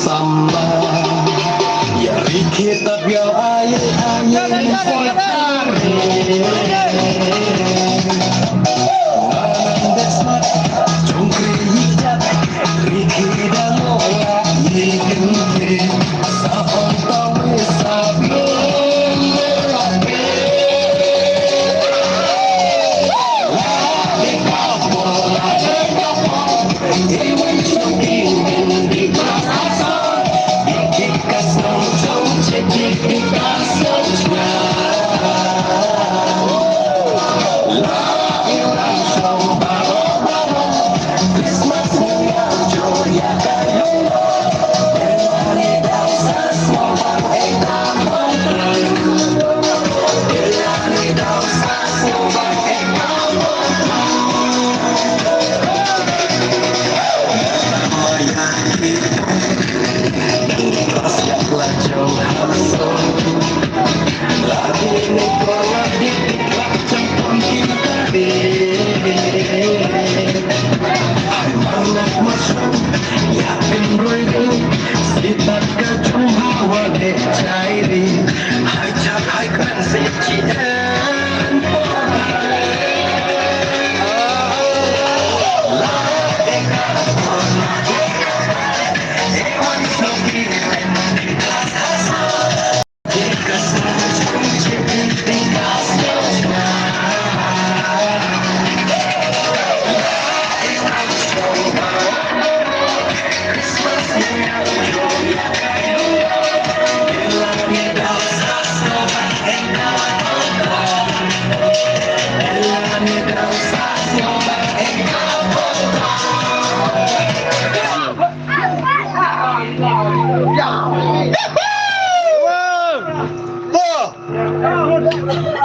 bersama. Ya kita biar air fortare. Desmat jongkri hijab riki dan ola yikri saon tawe sabi.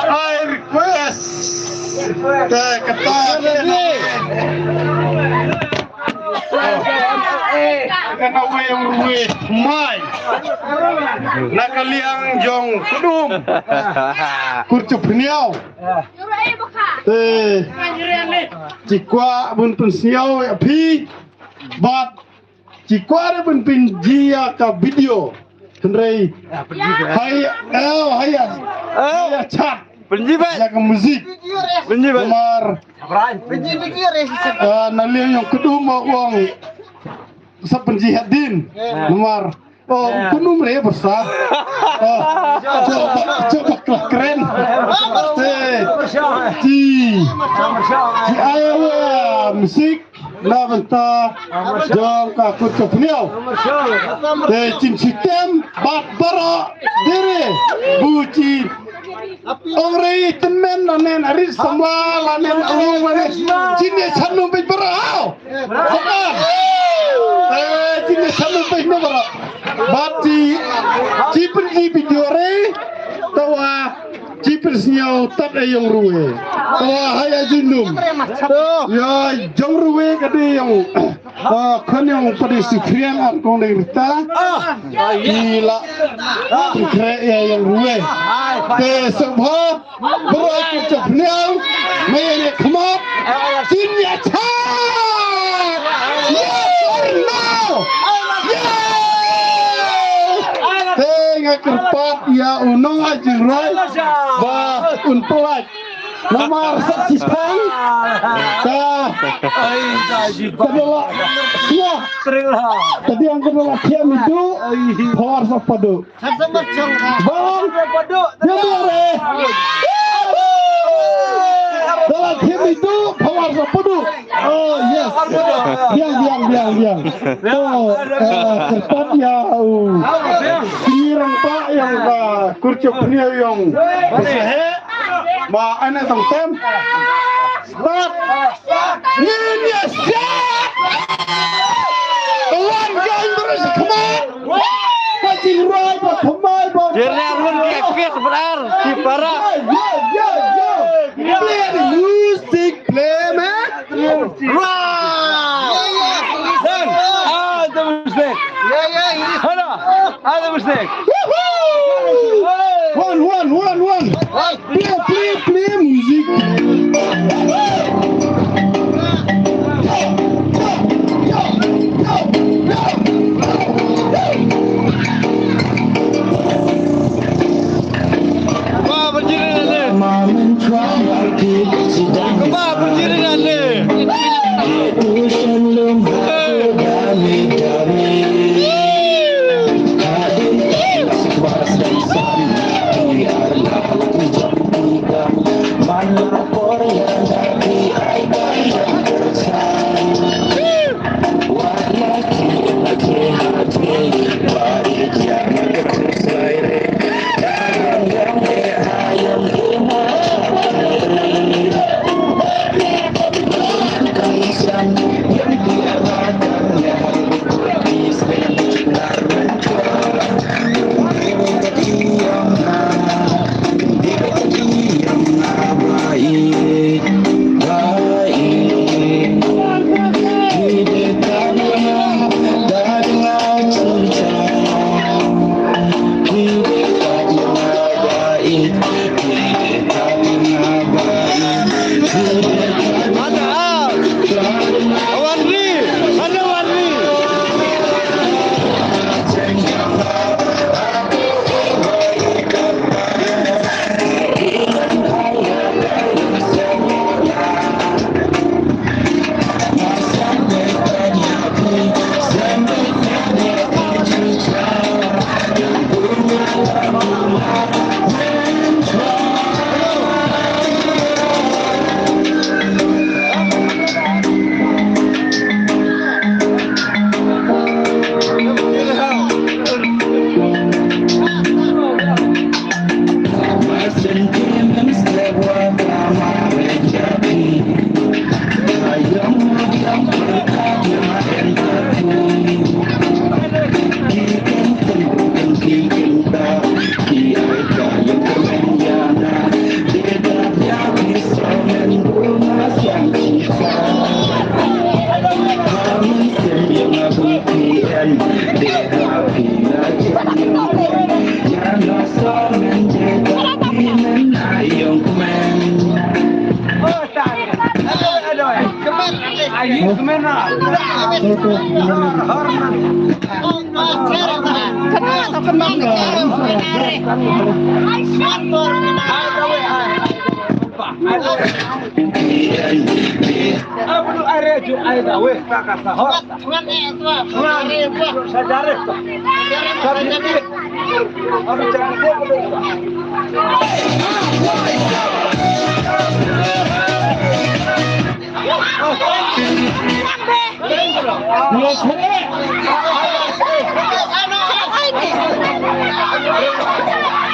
I request the kenapa yang ruwe mai nakaliang jong kudum kurcup niau cikwa bun pensiau api bat cikwa bun pinjia ka video Henry hai chat Penjibat ya ke musik Penjibat Umar naliang yang kedua uang sa penjihadin Umar kunum re besar coba keren ci ayo musik na benta jong ka kutup niau cin sistem bat bara diri buci Ongre temen nanen aris semua nanen ong nanen cini sanu pej berau, bukan? Cini sanu pej ne berau. Bati cipen di video re, tawa cipen siau tat ayong ruwe, tawa haya jinum. Ya jong ruwe kadi yang kan yang pada sikrian angkong derita, gila, sikre ya yang ruwe. Sebab berapa cepatnya mereka kemat dunia cak yes or no yes tengah kerpat ya unong ajirai bah unpelak nomor sisang kedua ya tadi yang kedua kiam itu power sapado bang dia dalam kiam itu power sapado oh yes biang kertas ya kirang pak yang kurcuk niau yang bersih ma ana tong tem start ini start kawan gang terus keman pacing right kemai bang Jernya arun kekes benar si para play the music play man ada mistake ada mistake one play music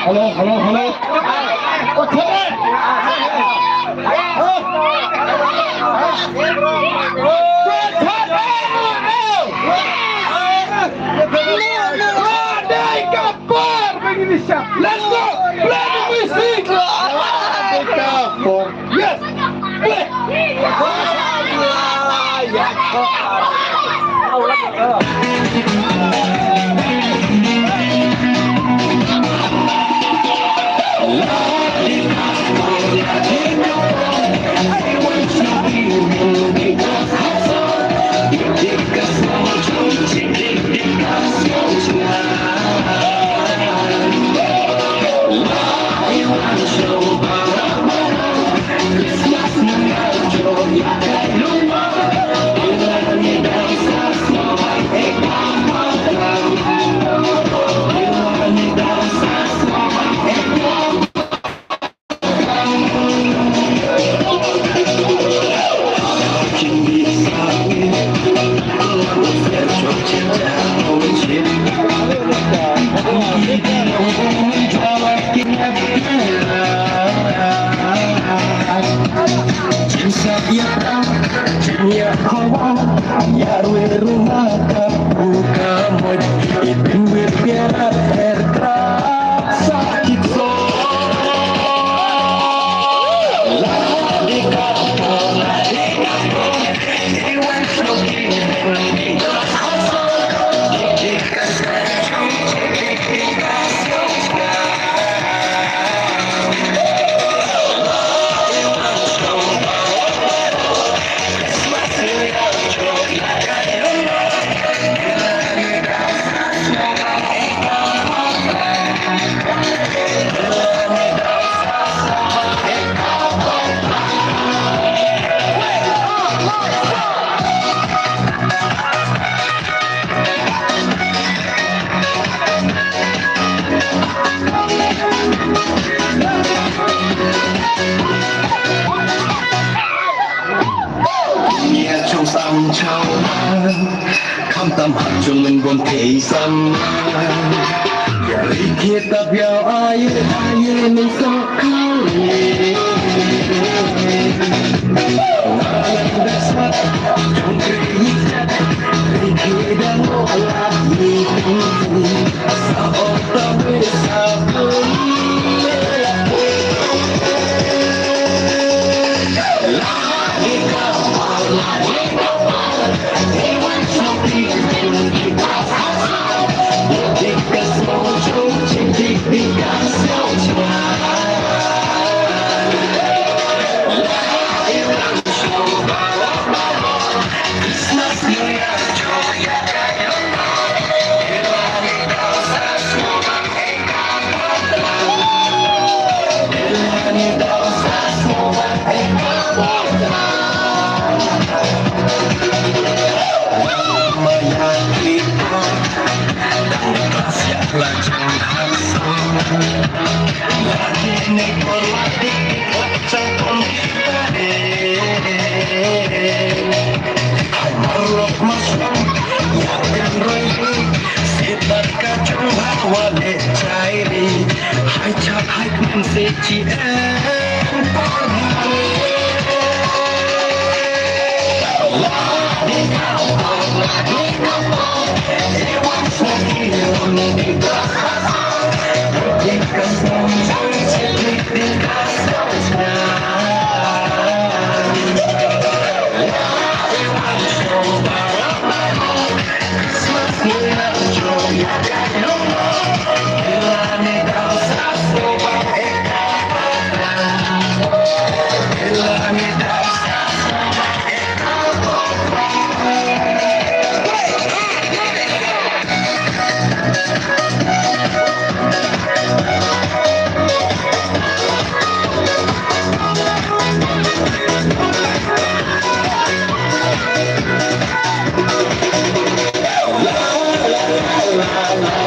Halo, halo, halo. Oh, let's go! Play the music! Yes! Play! tâm hạt chung mình buồn thế xăm giờ đi kia tập vào ai mình so khao lệ that's what trong cái chất đi kia đang ngộ là gì sao ta biết sao Yeah. La la la la